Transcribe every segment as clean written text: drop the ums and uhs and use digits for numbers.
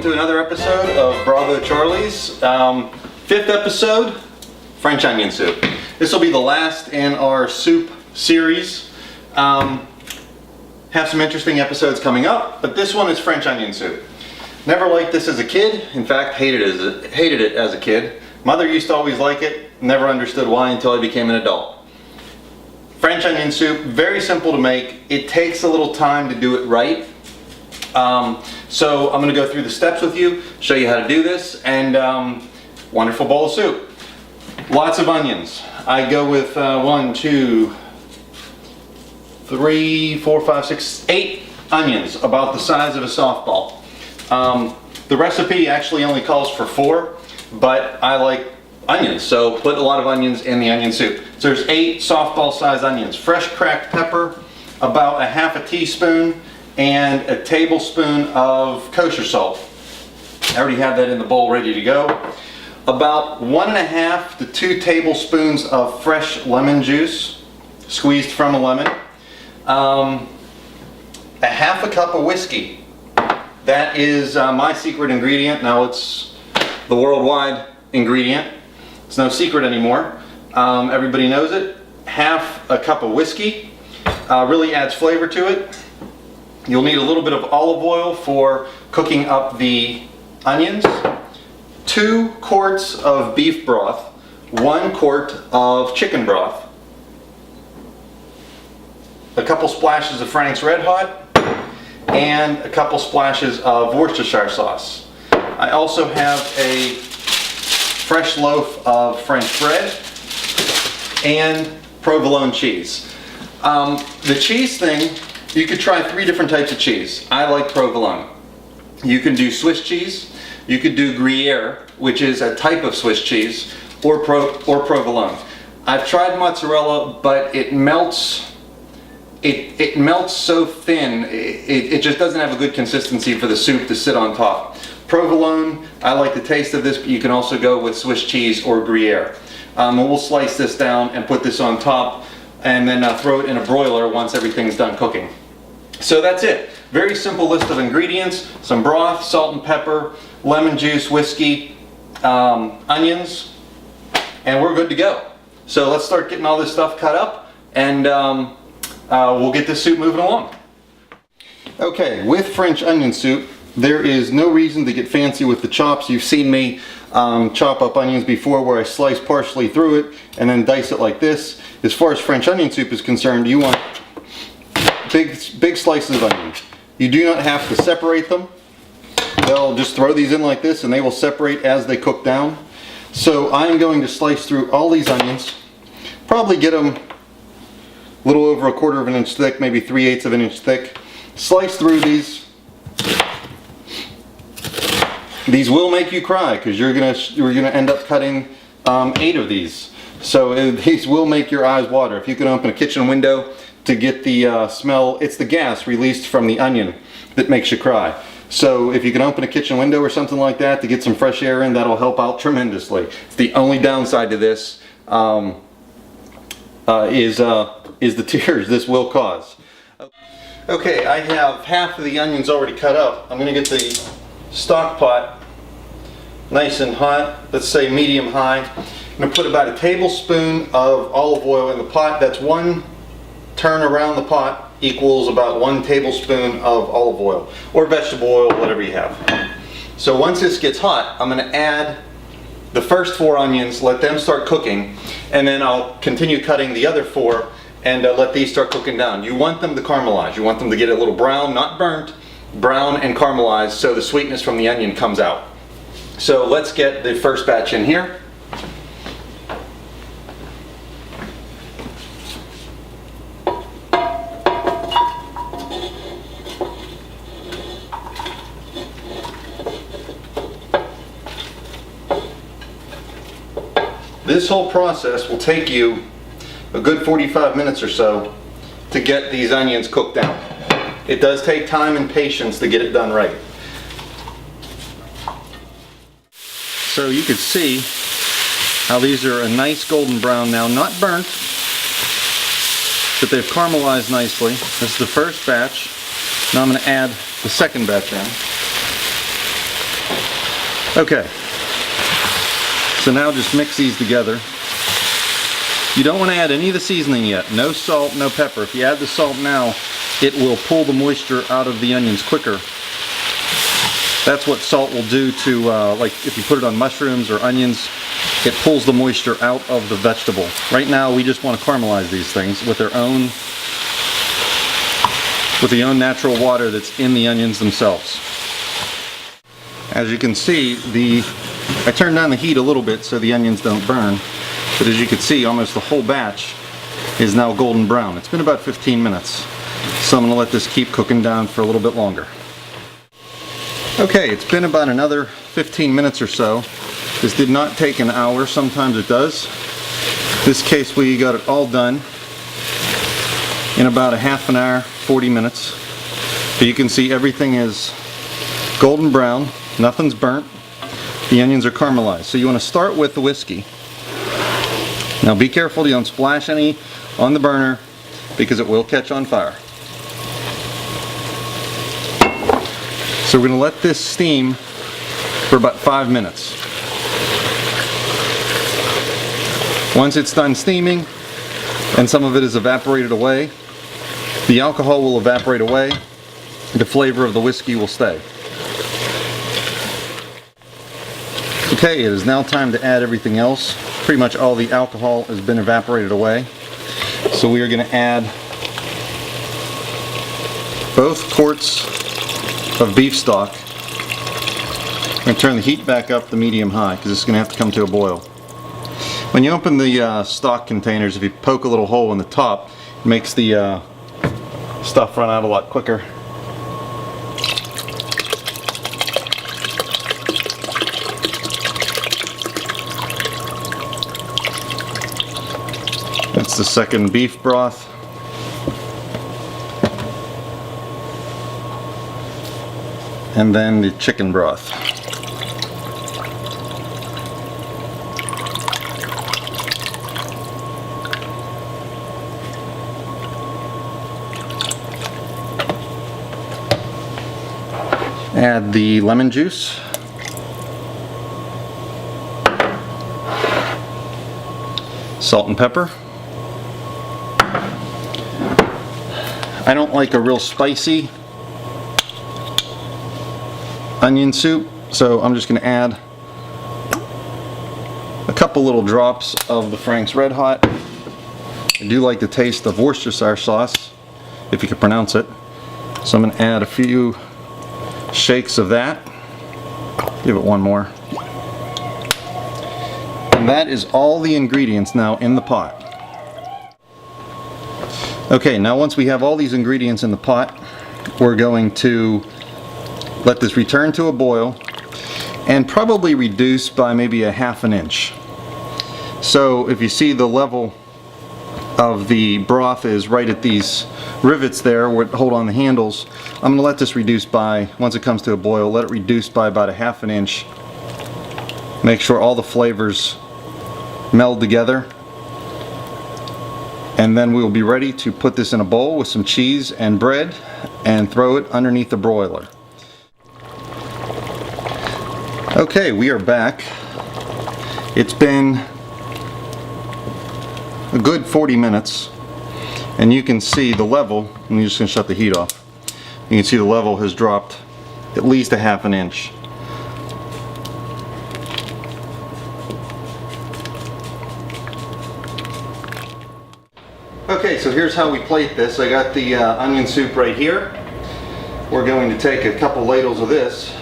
to another episode of Bravo Charlie's. Fifth episode, French onion soup. This will be the last in our soup series. Have some interesting episodes coming up, but this one is French onion soup. Never liked this as a kid. In fact, hated it as a kid. Mother used to always like it. Never understood why until I became an adult. French onion soup, very simple to make. It takes a little time to do it right. So I'm going to go through the steps with you, show you how to do this, and wonderful bowl of soup. Lots of onions. I go with 1, 2, 3, 4, 5, 6, 8 onions, about the size of a softball. The recipe actually only calls for 4, but I like onions, so put a lot of onions in the onion soup. So there's 8 softball sized onions. Fresh cracked pepper, about a half a teaspoon, and a tablespoon of kosher salt. I already have that in the bowl ready to go. About 1.5 to 2 tablespoons of fresh lemon juice, squeezed from a lemon. A half a cup of whiskey. That is my secret ingredient. Now it's the worldwide ingredient. It's no secret anymore. Everybody knows it. Half a cup of whiskey. Really adds flavor to it. You'll need a little bit of olive oil for cooking up the onions. 2 quarts of beef broth. 1 quart of chicken broth. A couple splashes of Frank's Red Hot. And a couple splashes of Worcestershire sauce. I also have a fresh loaf of French bread and provolone cheese. The cheese thing, you could try 3 different types of cheese. I like provolone. You can do Swiss cheese, you could do Gruyere, which is a type of Swiss cheese, or provolone. I've tried mozzarella, but it melts. It melts so thin, it just doesn't have a good consistency for the soup to sit on top. Provolone, I like the taste of this, but you can also go with Swiss cheese or Gruyere. And we'll slice this down and put this on top, and then throw it in a broiler once everything's done cooking. So that's it. Very simple list of ingredients: some broth, salt and pepper, lemon juice, whiskey, onions, and we're good to go. So let's start getting all this stuff cut up, and we'll get this soup moving along. Okay, with French onion soup, there is no reason to get fancy with the chops. You've seen me chop up onions before, where I slice partially through it and then dice it like this. As far as French onion soup is concerned, you want big slices of onions. You do not have to separate them. They'll just throw these in like this and they will separate as they cook down. So I'm going to slice through all these onions, probably get them a little over 1/4 of an inch thick, maybe 3/8 of an inch thick. Slice through these. These will make you cry because you're gonna end up cutting 8 of these. So these will make your eyes water. If you can open a kitchen window to get the smell, it's the gas released from the onion that makes you cry. So if you can open a kitchen window or something like that to get some fresh air in, that'll help out tremendously. It's the only downside to this is the tears this will cause. Okay, I have half of the onions already cut up. I'm going to get the stock pot nice and hot, let's say medium high. I'm going to put about a tablespoon of olive oil in the pot. That's 1 turn around the pot equals about 1 tablespoon of olive oil, or vegetable oil, whatever you have. So once this gets hot, I'm going to add the first 4 onions, let them start cooking, and then I'll continue cutting the other 4 and let these start cooking down. You want them to caramelize. You want them to get a little brown, not burnt, brown and caramelized, so the sweetness from the onion comes out. So let's get the first batch in here. This whole process will take you a good 45 minutes or so to get these onions cooked down. It does take time and patience to get it done right. So you can see how these are a nice golden brown now, not burnt, but they've caramelized nicely. This is the first batch. Now I'm going to add the second batch in. Okay, so now just mix these together. You don't want to add any of the seasoning yet. No salt, no pepper. If you add the salt now, it will pull the moisture out of the onions quicker. That's what salt will do to, like if you put it on mushrooms or onions, it pulls the moisture out of the vegetable. Right now we just want to caramelize these things with their own, with the own natural water that's in the onions themselves. As you can see, I turned down the heat a little bit so the onions don't burn, but as you can see, almost the whole batch is now golden brown. It's been about 15 minutes, so I'm going to let this keep cooking down for a little bit longer. Okay, it's been about another 15 minutes or so. This did not take an hour, sometimes it does. This case we got it all done in about a half an hour, 40 minutes. But you can see everything is golden brown, nothing's burnt, the onions are caramelized. So you want to start with the whiskey. Now be careful you don't splash any on the burner because it will catch on fire. So we're going to let this steam for about 5 minutes. Once it's done steaming and some of it is evaporated away, the alcohol will evaporate away, the flavor of the whiskey will stay. Okay, it is now time to add everything else. Pretty much all the alcohol has been evaporated away. So we are going to add both quarts of beef stock. I'm going to turn the heat back up to medium-high because it's going to have to come to a boil. When you open the stock containers, if you poke a little hole in the top, it makes the stuff run out a lot quicker. That's the second beef broth. And then the chicken broth. Add the lemon juice. Salt and pepper. I don't like a real spicy onion soup, so I'm just going to add a couple little drops of the Frank's Red Hot. I do like the taste of Worcestershire sauce, if you can pronounce it. So I'm going to add a few shakes of that. Give it one more. And that is all the ingredients now in the pot. Okay, now once we have all these ingredients in the pot, we're going to let this return to a boil and probably reduce by maybe a half an inch. So if you see the level of the broth is right at these rivets there where it hold on the handles, I'm going to let this reduce by, once it comes to a boil, let it reduce by about a half an inch. Make sure all the flavors meld together. And then we will be ready to put this in a bowl with some cheese and bread and throw it underneath the broiler. Okay, we are back. It's been a good 40 minutes and you can see the level, I'm just going to shut the heat off. You can see the level has dropped at least a half an inch. Okay, so here's how we plate this. I got the onion soup right here. We're going to take a couple ladles of this.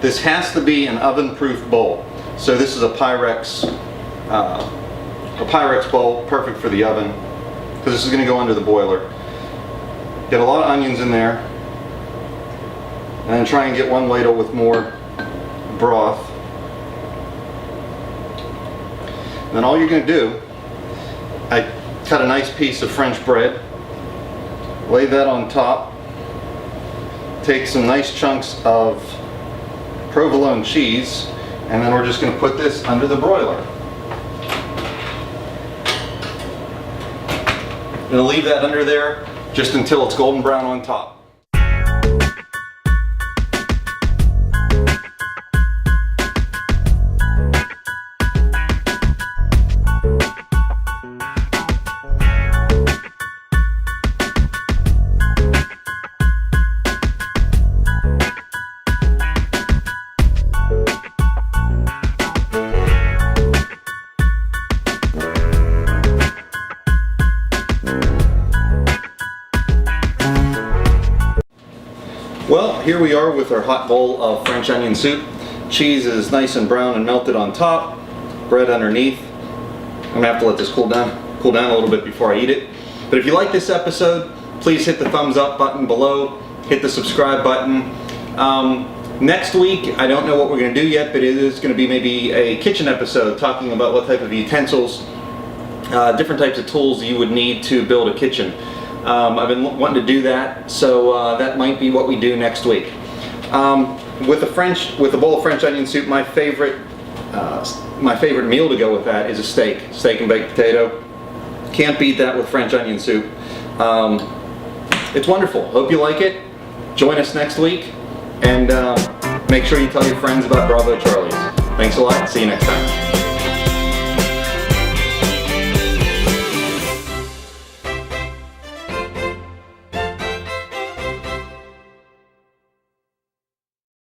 This has to be an oven-proof bowl. So this is a Pyrex bowl, perfect for the oven, because this is going to go under the boiler. Get a lot of onions in there, and then try and get one ladle with more broth. And then all you're going to do, I cut a nice piece of French bread, lay that on top, take some nice chunks of provolone cheese, and then we're just going to put this under the broiler. I'm going to leave that under there just until it's golden brown on top. here we are with our hot bowl of French onion soup. Cheese is nice and brown and melted on top, bread underneath. I'm gonna have to let this cool down a little bit before I eat it. But if you like this episode, please hit the thumbs up button below, hit the subscribe button. Next week, I don't know what we're going to do yet, but it is going to be maybe a kitchen episode talking about what type of utensils, different types of tools you would need to build a kitchen. I've been wanting to do that, so that might be what we do next week. With a bowl of French onion soup, my favorite meal to go with that is a steak and baked potato. Can't beat that with French onion soup. It's wonderful. Hope you like it. Join us next week, and make sure you tell your friends about Bravo Charlie's. Thanks a lot. See you next time.